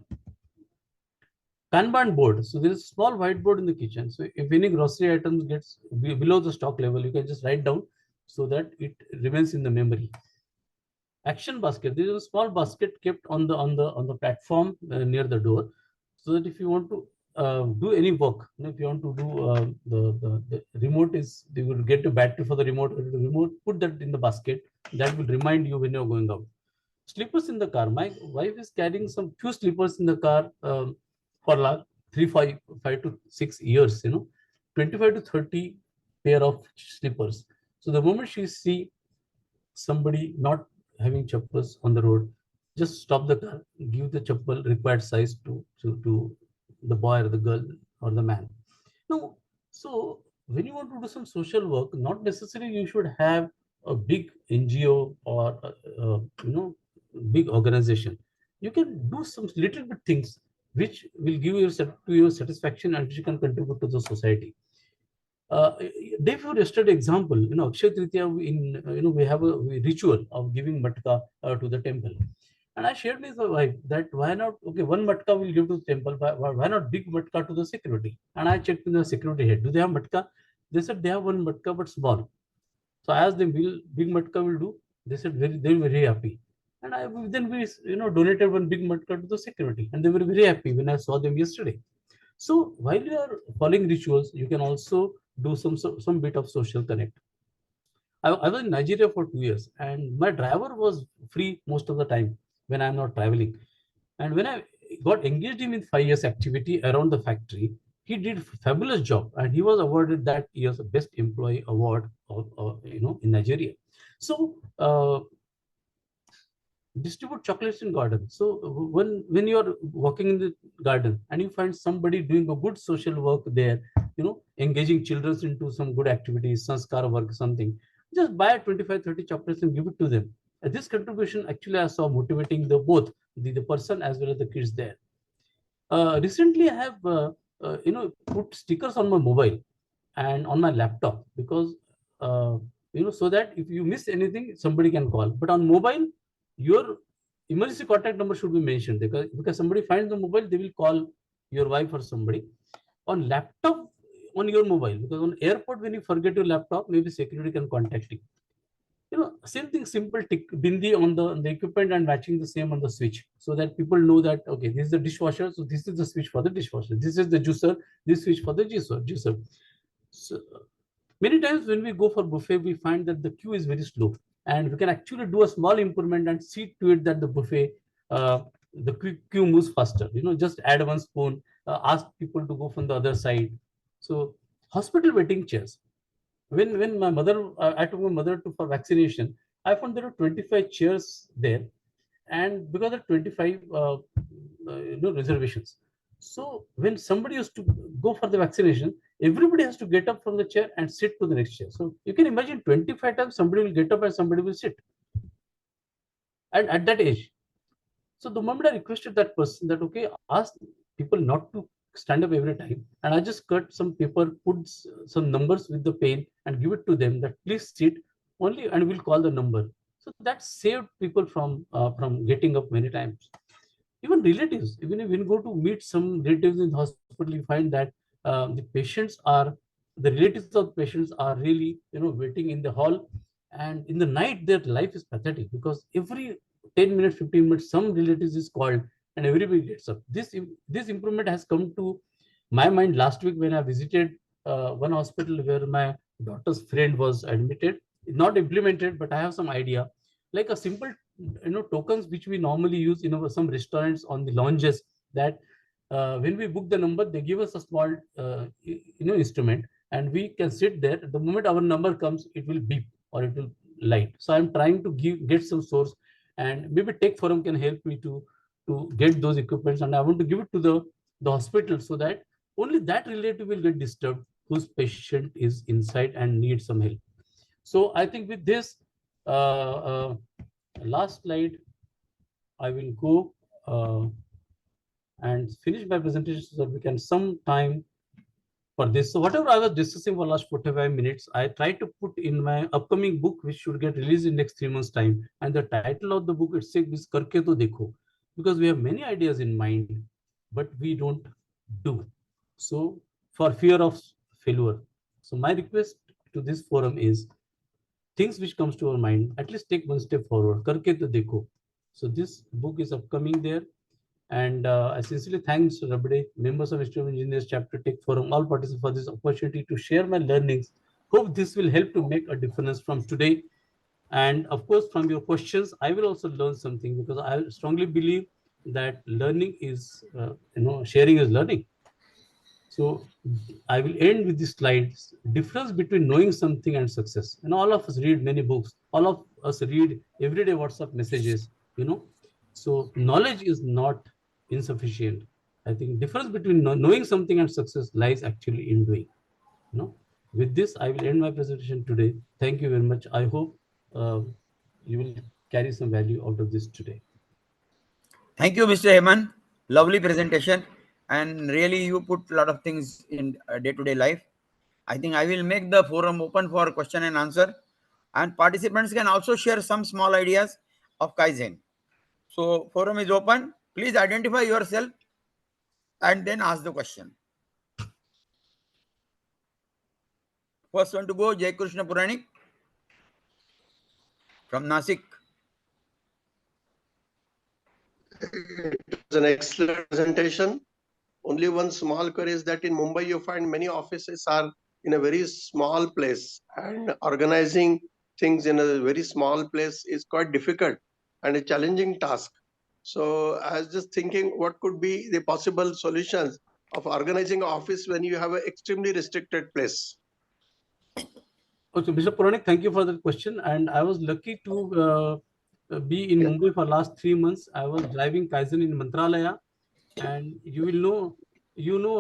S2: Kanban board. So there is a small whiteboard in the kitchen. So if any grocery items gets below the stock level, you can just write down so that it remains in the memory. Action basket. There is a small basket kept on the platform near the door, so that if you want to do any work, if you want to do the remote remote is, they will get a battery for the remote, put that in the basket. That will remind you when you're going out. Slippers in the car. My wife is carrying some few slippers in the car for like 5 to 6 years. 25 to 30 pair of slippers. So the moment she see somebody not having chappals on the road, just stop the car, give the chappal required size to the boy or the girl or the man. No, so when you want to do some social work, not necessarily you should have a big NGO or big organization. You can do some little bit things which will give you to your satisfaction and which you can contribute to the society. Uh, Dave, for yesterday example, Akshay Tritiya, we have a ritual of giving matka to the temple. And I shared with my wife that why not, okay, one matka will give to the temple, why not big matka to the security? And I checked with the security head, do they have matka? They said they have one matka but small. So I asked them, will big matka will do? They said they were very happy. And then we donated one big matka to the security, and they were very happy when I saw them yesterday. So while you are following rituals, you can also do some bit of social connect. I was in Nigeria for 2 years, and my driver was free most of the time when I'm not traveling. And when I got engaged in 5 years activity around the factory, he did fabulous job, and he was awarded that year's best employee award in Nigeria. So distribute chocolates in garden. So when you are walking in the garden and you find somebody doing a good social work there, engaging children into some good activities, sanskar work, something, just buy 25, 30 chocolates and give it to them. This contribution actually I saw motivating the person as well as the kids there. Recently I have put stickers on my mobile and on my laptop, because so that if you miss anything somebody can call. But on mobile, your emergency contact number should be mentioned, because somebody finds the mobile, they will call your wife or somebody. On laptop, on your mobile, because on airport when you forget your laptop, maybe security can contact you. Same thing, simple tick bindi on the equipment and matching the same on the switch, so that people know that okay, this is the dishwasher, so this is the switch for the dishwasher, this is the juicer, this switch for the juicer. So many times when we go for buffet, we find that the queue is very slow, and we can actually do a small improvement and see to it that the buffet, the queue moves faster. Just add one spoon, ask people to go from the other side. So hospital waiting chairs. When my mother, I took my mother to for vaccination, I found there are 25 chairs there, and because of 25 reservations. So when somebody has to go for the vaccination, everybody has to get up from the chair and sit to the next chair. So you can imagine 25 times somebody will get up and somebody will sit, and at that age. So the moment I requested that person that okay, ask people not to stand up every time, and I just cut some paper, put some numbers with the pen, and give it to them that please sit only, and we'll call the number. So that saved people from getting up many times. Even relatives, even if you go to meet some relatives in the hospital, you find that the relatives of patients are really waiting in the hall, and in the night their life is pathetic, because every 10 minutes, 15 minutes some relatives is called and everybody gets up. This improvement has come to my mind last week when I visited one hospital where my daughter's friend was admitted. Not implemented, but I have some idea, like a simple tokens which we normally use in some restaurants on the lounges, that when we book the number, they give us a small instrument, and we can sit there. The moment our number comes, it will beep or it will light. So I'm trying to get some source, and maybe tech forum can help me to get those equipments, and I want to give it to the hospital, so that only that relative will get disturbed whose patient is inside and needs some help. So I think with this last slide, I will go and finish my presentation so that we can some time for this. So whatever I was discussing for last 45 minutes, I try to put in my upcoming book, which should get released in next 3 months time. And the title of the book itself is Karke To Dekho, because we have many ideas in mind, but we don't do. So for fear of failure. So my request to this forum is, things which comes to our mind, at least take one step forward. Karke To Dekho. So this book is upcoming there. And I sincerely thank Mr. Rabde, members of Institute of Engineers Chapter Tech Forum, all participants for this opportunity to share my learnings Hope this will help to make a difference from today. And of course, from your questions, I will also learn something, because I strongly believe that learning is, sharing is learning. So I will end with this slides. Difference between knowing something and success. All of us read many books. All of us read everyday WhatsApp messages. So knowledge is not insufficient. I think difference between knowing something and success lies actually in doing. You know. With this, I will end my presentation today. Thank you very much. I hope you will carry some value out of this today.
S1: Thank you, Mr. Hemant. Lovely presentation. And really, you put a lot of things in day-to-day life. I think I will make the forum open for question and answer. And participants can also share some small ideas of Kaizen. So, forum is open. Please identify yourself and then ask the question. First one to go, Jai Krishna Puranik from Nasik.
S4: It was an excellent presentation. Only one small query is that in Mumbai, you find many offices are in a very small place, and organizing things in a very small place is quite difficult and a challenging task. So I was just thinking, what could be the possible solutions of organizing an office when you have an extremely restricted place?
S2: Okay, Mr. Puranik, thank you for that question. And I was lucky to be in Mumbai for last 3 months. I was driving Kaizen in Mantralaya, and you know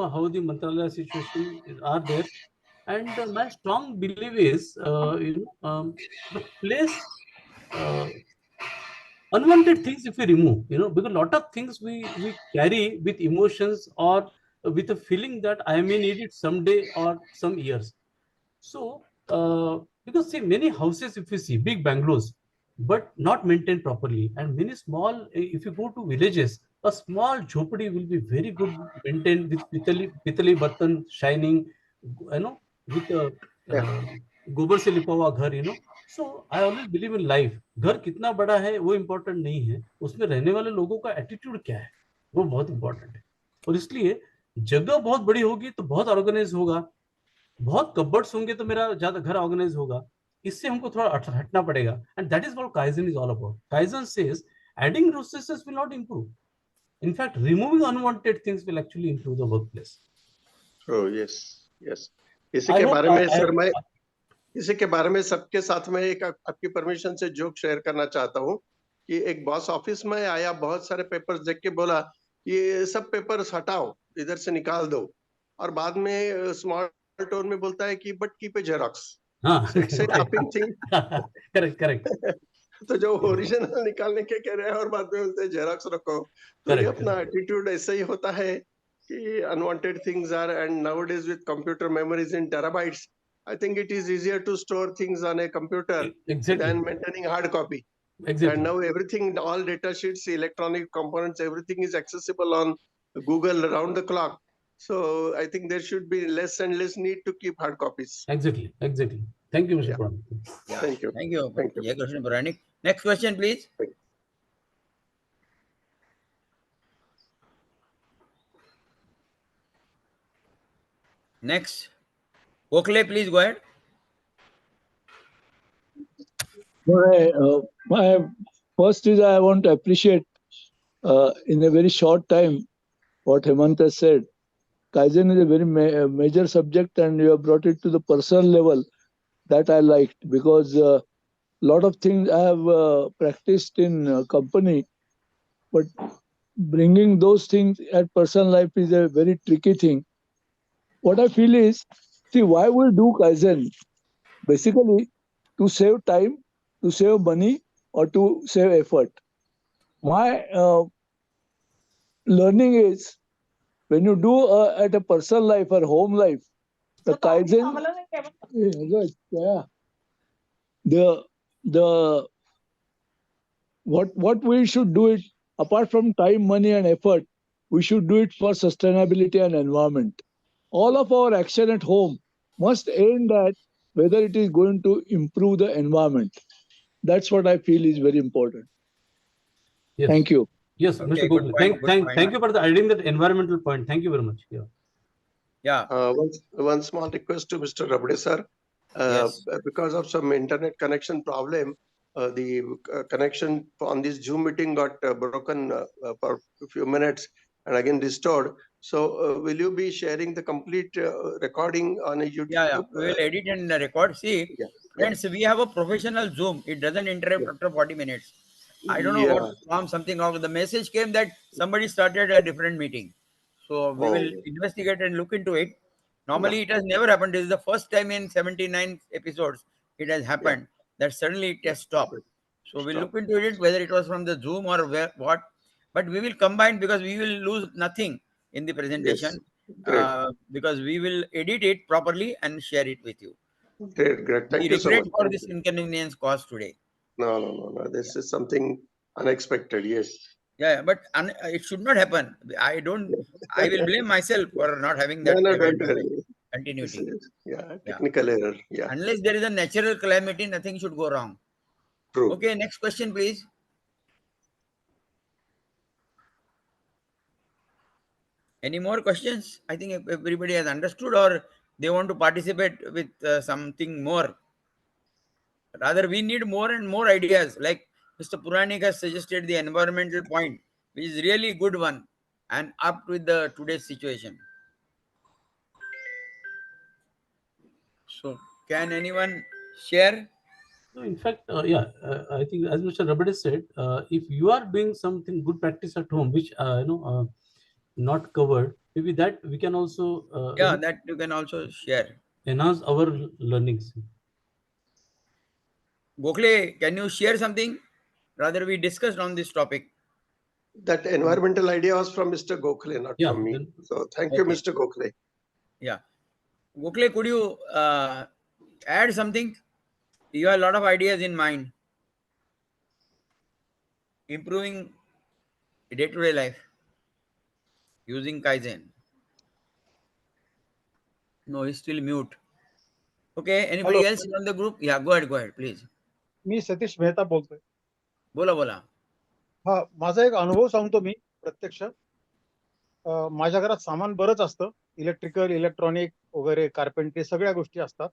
S2: how the Mantralaya situation are there. And my strong belief is, the place, uh, unwanted things if we remove, because a lot of things we carry with emotions, or with a feeling that I may need it someday or some years. So, because see, many houses, if you see big bungalows, but not maintained properly, and many small, if you go to villages, a small jhopadi will be very good maintained with pitali bartan shining, with a
S4: Yeah.
S2: गोबर से लिपा हुआ घर, so I always believe in life. घर कितना बड़ा है वो इम्पोर्टेंट नहीं है, उसमें रहने वाले लोगों का एटीट्यूड क्या है वो बहुत इंपॉर्टेंट है. और इसलिए जगह बहुत बड़ी होगी तो बहुत ऑर्गेनाइज होगा, बहुत कबर्ड्स होंगे तो मेरा ज्यादा घर ऑर्गेनाइज होगा. इससे हमको थोड़ा हटना पड़ेगा, and that is what kaizen is all about. Kaizen says adding resources will not improve. In fact, removing unwanted things will actually improve the workplace.
S4: Oh yes, yes. इसी
S2: I
S4: के
S2: hope
S4: बारे में
S2: I
S4: सर मैं इसी के बारे में सबके साथ में एक आपकी परमिशन से जोक शेयर करना चाहता हूँ कि एक बॉस ऑफिस में आया, बहुत सारे पेपर्स देख के बोला ये सब पेपर्स हटाओ, इधर से निकाल दो, और बाद में स्मॉल टोन में बोलता है कि बट कीप ए जेरॉक्स.
S2: हाँ,
S4: it's a laughing thing.
S2: Correct.
S4: तो जो ओरिजिनल निकालने के कह रहे हैं और बाद में बोलते हैं जेरॉक्स रखो, तो ये अपना एटीट्यूड ऐसा ही होता है कि unwanted things are, and nowadays with computer memories in terabytes, I think it is easier to store things on a computer than maintaining hard copy.
S2: Exactly.
S4: And now everything, all data sheets, electronic components, everything is accessible on Google around the clock. So I think there should be less and less need to keep hard copies.
S2: Exactly. Thank you, Mr. Puranik.
S1: Yeah.
S4: Thank you.
S1: Thank you.
S4: Thank you.
S1: Jai Krishna Puranik. Next question, please. Next. Oakley, please go ahead.
S3: My first is I want to appreciate in a very short time what Hemant has said. Kaizen is a very major subject, and you have brought it to the personal level. That I liked, because a lot of things I have practiced in company, but bringing those things at personal life is a very tricky thing. What I feel is, see, why we do Kaizen? Basically, to save time, to save money, or to save effort. My learning is, when you do at a personal life or home life, the Kaizen, the what we should do it, apart from time, money, and effort, we should do it for sustainability and environment. All of our action at home must aim at whether it is going to improve the environment. That's what I feel is very important.
S2: Yes.
S3: Thank you.
S2: Yes,
S1: Okay,
S2: Mr.
S1: good
S2: Gokul.
S1: point,
S2: Thank you for adding that environmental point. Thank you very much.
S1: Yeah.
S4: One small request to Mr. Rabde sir.
S1: Yes.
S4: Because of some internet connection problem, the connection on this Zoom meeting got broken for a few minutes and again restored. So will you be sharing the complete recording on a
S1: Yeah, yeah.
S4: YouTube?
S1: We will edit and record. See,
S4: Yeah, yeah,
S1: friends, we have a professional Zoom. It doesn't interrupt
S4: yeah,
S1: after 40 minutes. I don't know what
S4: yeah.
S1: from something wrong. The message came that somebody started a different meeting. So we will
S4: Oh,
S1: investigate and look into it.
S4: yeah,
S1: Normally, it has never happened. This is the first time in 79 episodes it has
S4: yeah,
S1: happened that suddenly it
S4: yeah.
S1: has stopped.
S4: Good.
S1: So we'll
S4: Stop.
S1: look into it whether it was from the Zoom or where, what. But we will combine because we will lose nothing in the
S4: Yes,
S1: presentation
S4: great,
S1: because we will edit it properly and share it with you.
S4: great, great.
S1: We
S4: Thank you so
S1: regret
S4: much.
S1: for
S4: Thank
S1: this
S4: you.
S1: inconvenience caused today.
S4: No, no, no, no.
S1: Yeah,
S4: This is something unexpected. Yes.
S1: yeah, yeah, but it should not happen. I don't. I will blame myself for not having
S4: No,
S1: that
S4: no, don't
S1: awareness of
S4: worry. This
S1: continuity.
S4: is, yeah,
S1: Yeah,
S4: technical error. Yeah,
S1: unless there is a natural calamity, nothing should go wrong.
S4: true.
S1: Okay, next question, please. Any more questions? I think if everybody has understood, or they want to participate with something more. Rather, we need more and more ideas. Like Mr. Puranik has suggested the environmental point, which is really good one and up with the today's situation. So, can anyone share?
S2: No, in fact, I think as Mr. Rabade said, if you are doing something good practice at home, which not covered, maybe that we can also
S1: Yeah, that you can also share.
S2: enhance our learnings.
S1: Gokhale, can you share something? Rather, we discussed on this topic.
S4: That environmental idea was from Mr. Gokhale, not
S2: Yeah,
S4: from me.
S2: then
S4: So thank you,
S1: Okay.
S4: Mr. Gokhale.
S1: Yeah. Gokhale, could you add something? You have a lot of ideas in mind. Improving day-to-day life using Kaizen. No, he's still mute. Okay.
S5: Hello
S1: Anybody else on the group? Yeah, go ahead, please.
S5: मी सतीश मेहता बोलतोय.
S1: Bola, bola.
S5: हा माझा एक अनुभव सांगतो मी प्रत्यक्ष. माझ्या घरात सामान बरंच असतं, इलेक्ट्रिकल, इलेक्ट्रॉनिक वगैरे, कार्पेंट्री सगळ्या गोष्टी असतात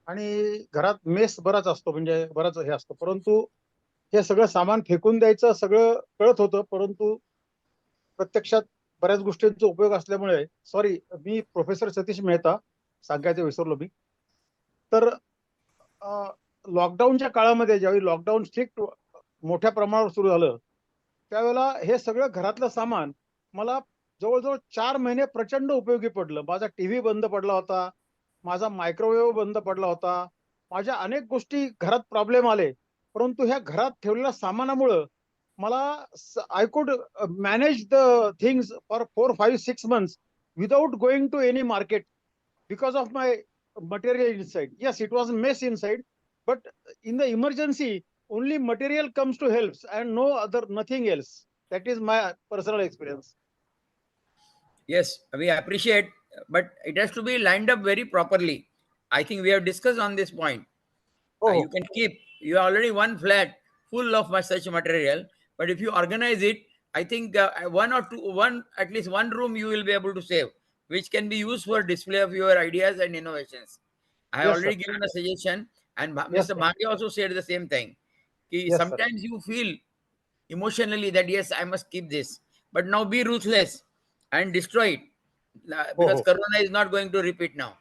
S5: आणि घरात मेस बराच असतो, म्हणजे बराच हे असतं. परंतु हे सगळं सामान फेकून द्यायचं सगळं कळत होतं, परंतु प्रत्यक्षात बऱ्याच गोष्टींचा उपयोग असल्यामुळे, सॉरी, मी प्रोफेसर सतीश मेहता सांगायचं विसरलो मी. तर लॉकडाऊनच्या काळामध्ये ज्यावेळी लॉकडाऊन स्ट्रिक्ट मोठ्या प्रमाणावर सुरू झालं, त्यावेळेला हे सगळं घरातलं सामान मला जवळजवळ 4 महिने प्रचंड उपयोगी पडलं. माझा टीव्ही बंद पडला होता, माझा मायक्रोवेव्ह बंद पडला होता, माझ्या अनेक गोष्टी घरात प्रॉब्लेम आले. परंतु ह्या घरात ठेवलेल्या सामानामुळं मला I could manage the things for 4, 5, 6 months without going to any market because of my material inside. Yes, it was a mess inside, but in the emergency, only material comes to help and no other, nothing else. That is my personal experience.
S1: Yes, we appreciate, but it has to be lined up very properly. I think we have discussed on this point. You
S5: Oh,
S1: can keep, you have already one flat full of such material, but if you organize it, I think one or two, one at least one room you will be able to save, which can be used for display of your ideas and innovations. I have
S5: yes, sir.
S1: already given a suggestion, and
S5: Yes,
S1: Mr.
S5: sir.
S1: Bhange also said the same thing.
S5: Yes, sir.
S1: Sometimes you feel emotionally that yes, I must keep this, but now be ruthless and destroy it because
S5: Oh,
S1: Corona is not going to repeat now.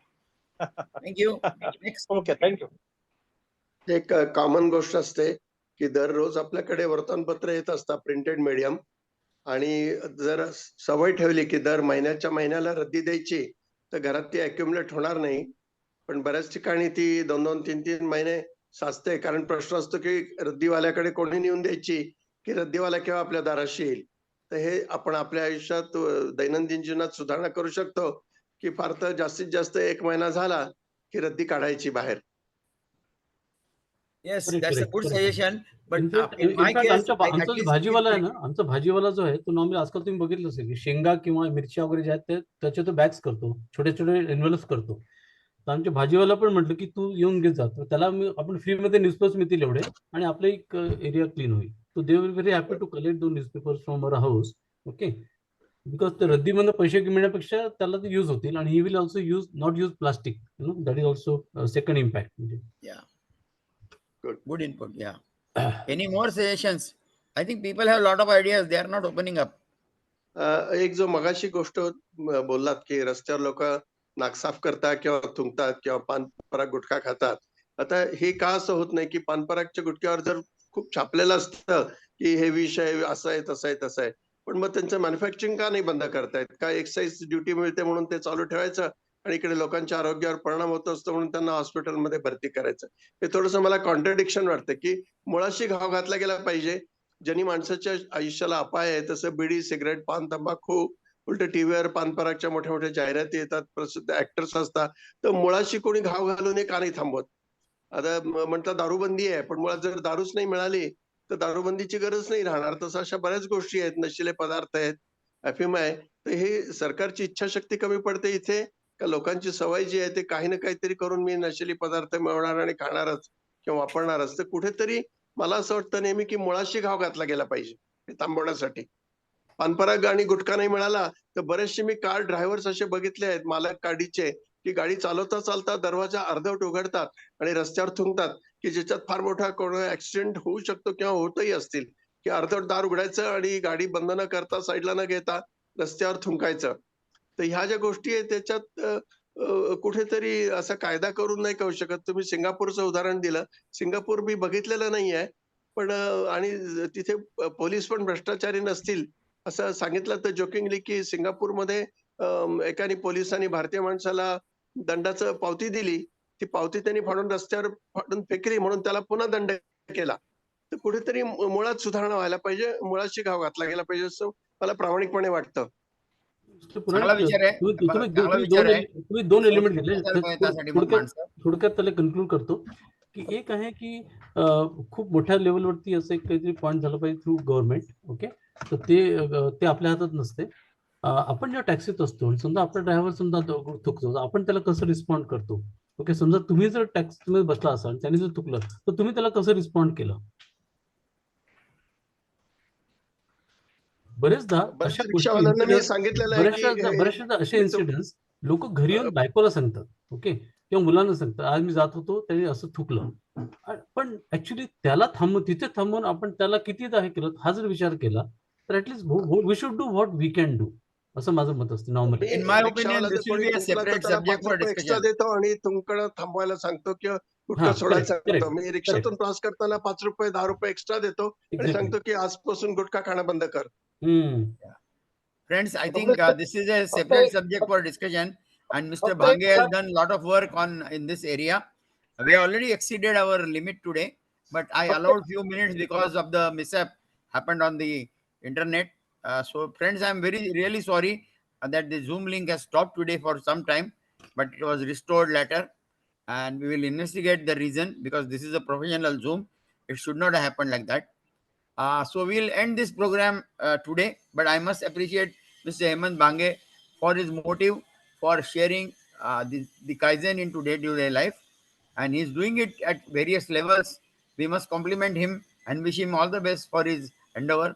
S1: Thank you. Next.
S5: okay, thank you.
S4: एक common गोष्ट असते की दररोज आपल्याकडे वर्तमानपत्र येत असतात printed medium, आणि जर सवय ठेवली की दर महिन्याच्या महिन्याला रद्दी द्यायची तर घरात ती अक्युमुलेट होणार नाही. पण बऱ्याच ठिकाणी ती 2-2, 3-3 महिने साचते, कारण प्रश्न असतो की रद्दीवाल्याकडे कोणी नेऊन द्यायची, की रद्दीवाला केव्हा आपल्या दाराशी येईल. तर हे आपण आपल्या आयुष्यात दैनंदिन जीवनात सुधारणा करू शकतो की फार तर जास्तीत जास्त 1 महिना झाला की रद्दी काढायची बाहेर.
S1: Yes,
S2: correct,
S1: that's a
S2: correct,
S1: good
S2: correct.
S1: suggestion. But
S2: In
S1: in my
S2: fact,
S1: case, I
S2: आमचा
S1: at
S2: जो
S1: least keep
S2: भाजीवाला आहे ना,
S1: printing.
S2: आमचा भाजीवाला जो आहे तो नॉर्मली आजकाल तुम्ही बघितलं असेल की शेंगा किंवा मिरच्या वगैरे ज्या आहेत त्याचे तो बॅग्स करतो, छोटे छोटे एन्व्हलप्स करतो. तर आमच्या भाजीवाला पण म्हटलं की तू येऊन घेत जा, तर त्याला आपण फ्रीमध्ये न्यूजपेपर्स मिळतील एवढे, आणि आपलं एक एरिया क्लीन होईल. So they will be very happy to collect those newspapers from our house. Okay. Because ते रद्दीमधनं पैसे मिळण्यापेक्षा त्याला ते यूज होतील आणि he will also use not use plastic, that is also second impact. म्हणजे
S1: Yeah.
S4: Good.
S1: Good input. Yeah. Any more suggestions? I think people have a lot of ideas. They are not opening up.
S4: एक जो मगाशी गोष्ट बोललात की रस्त्यावर लोक नाकसाफ करतात किंवा थुंकतात किंवा पान पराग गुटखा खातात. आता हे का असं होत नाही की पान परागच्या गुटख्यावर जर खूप छापलेलं असतं की हे विषय असं आहे तसं आहे तसं आहे, पण मग त्यांचं मॅन्युफॅक्चरिंग का नाही बंद करतायत? का एक्साईज ड्युटी मिळते म्हणून ते चालू ठेवायचं आणि इकडे लोकांच्या आरोग्यावर परिणाम होत असतो म्हणून त्यांना हॉस्पिटलमध्ये भरती करायचं? हे थोडंसं मला कॉन्ट्रडिक्शन वाटतं की मुळाशी घाव घातला गेला पाहिजे. ज्यांनी माणसाच्या आयुष्याला अपाय आहे, तसं बिडी, सिगरेट, पान, तंबाखू, उलट टीव्हीवर पानपरागच्या मोठ्या मोठ्या जाहिराती येतात, प्रसिद्ध ऍक्टर्स असतात, तर मुळाशी कोणी घाव घालून हे का नाही थांबवत? आता म्हणतात दारूबंदी आहे, पण मुळात जर दारूच नाही मिळाली तर दारूबंदीची गरज नाही राहणार. तसं अशा बऱ्याच गोष्टी आहेत, नशिले पदार्थ आहेत, अफीम आहे. तर हे सरकारची इच्छाशक्ती कमी पडते इथे, का लोकांची सवय जी आहे ते काही ना काहीतरी करून मी नशिली पदार्थ मिळवणार आणि खाणारच किंवा वापरणारच. तर कुठेतरी मला असं वाटतं नेहमी की मुळाशी घाव घातला गेला पाहिजे हे थांबवण्यासाठी. पानपराग आणि गुटखा नाही मिळाला तर बरेचसे मी कार ड्रायव्हर्स असे बघितले आहेत, मालक गाडीचे, की गाडी चालवता चालता दरवाजा अर्धवट उघडतात आणि रस्त्यावर थुंकतात, की ज्याच्यात फार मोठा कोण ऍक्सिडेंट होऊ शकतो किंवा होतही असतील, की अर्धवट दार उघडायचं आणि गाडी बंद न करता साईडला न घेता रस्त्यावर थुंकायचं. तर ह्या ज्या गोष्टी आहेत त्याच्यात कुठेतरी असा कायदा करून नाही करू शकत. तुम्ही सिंगापूरचं उदाहरण दिलं. सिंगापूर मी बघितलेलं नाहीये, पण आणि तिथे पोलीस पण भ्रष्टाचारी नसतील असं सांगितलं तर जोकिंगली की सिंगापूरमध्ये एकाने पोलिसांनी भारतीय माणसाला दंडाचं पावती दिली. ती पावती त्यांनी फाडून रस्त्यावर फाडून फेकली म्हणून त्याला पुन्हा दंड केला. तर कुठेतरी मुळात सुधारणा व्हायला पाहिजे, मुळाशी घाव घातला गेला पाहिजे असं मला प्रामाणिकपणे वाटतं.
S1: चांगला विचार आहे.
S2: तुम्ही तुम्ही दो-
S1: चांगला
S2: तुम्ही
S1: विचार
S2: दोन
S1: आहे.
S2: तुम्ही दोन एलिमेंट घेतले.
S1: असायला पाहिजे त्यासाठी मग
S2: थोडक्यात
S1: माणसं.
S2: थोडक्यात त्याला कन्क्लूड करतो की एक आहे की खूप मोठ्या लेवलवरती असं एक काहीतरी पॉईंट झालं पाहिजे थ्रू गव्हर्नमेंट. ओके, तर ते आपल्या हातात नसते. आपण जेव्हा टॅक्सीत असतो आणि समजा आपला ड्रायव्हर समजा थुकतो, तर आपण त्याला कसं रिस्पॉन्ड करतो? ओके, समजा तुम्ही जर टॅक्सीमध्ये बसला असाल आणि त्याने जर चुकलं तर तुम्ही त्याला कसं रिस्पॉन्ड केलं? बरेचदा अशा
S4: बऱ्याच
S2: गोष्टी
S4: रिक्षावाल्यांना मी
S2: इन्सिडेंट
S4: सांगितलेलं आहे की
S2: बऱ्याचदा असे
S4: मी
S2: इन्सिडेंट्स लोक घरी येऊन बायकोला सांगतात, ओके, किंवा मुलांना सांगतात, आज मी जात होतो त्याने असं थुकलं. पण ऍक्च्युली त्याला तिथे थांबून आपण त्याला कितीदा हे केलं हा जर विचार केला तर at least we should do what we can do, असं माझं मत असतं नॉर्मली.
S1: In my opinion,
S4: रिक्षावाला जर
S1: this will
S4: कोणी
S1: be a
S4: थुंकला तर
S1: separate
S4: त्याला
S1: subject for
S4: ₹5 एक्स्ट्रा
S1: discussion.
S4: देतो आणि थुंकणं थांबवायला सांगतो किंवा
S2: हा,
S4: गुटखा सोडायला
S2: करेक्ट
S4: सांगतो.
S2: करेक्ट
S4: मी रिक्षातून प्रवास करताना ₹5 ₹10 एक्स्ट्रा देतो आणि
S2: एक्झॅक्टली.
S4: सांगतो की आजपासून गुटखा खाणं बंद कर.
S1: Friends, I think this is a separate subject for discussion, and Mr. Bhange has done a lot of work on in this area. We already exceeded our limit today, but I allowed few minutes because of the mishap happened on the internet. So, friends, I'm really sorry that the Zoom link has stopped today for some time, but it was restored later, and we will investigate the reason because this is a professional Zoom. It should not have happened like that. So we'll end this program today, but I must appreciate Mr. Hemant Bhange for his motive for sharing the Kaizen into day-to-day life, and he's doing it at various levels. We must compliment him and wish him all the best for his endeavor.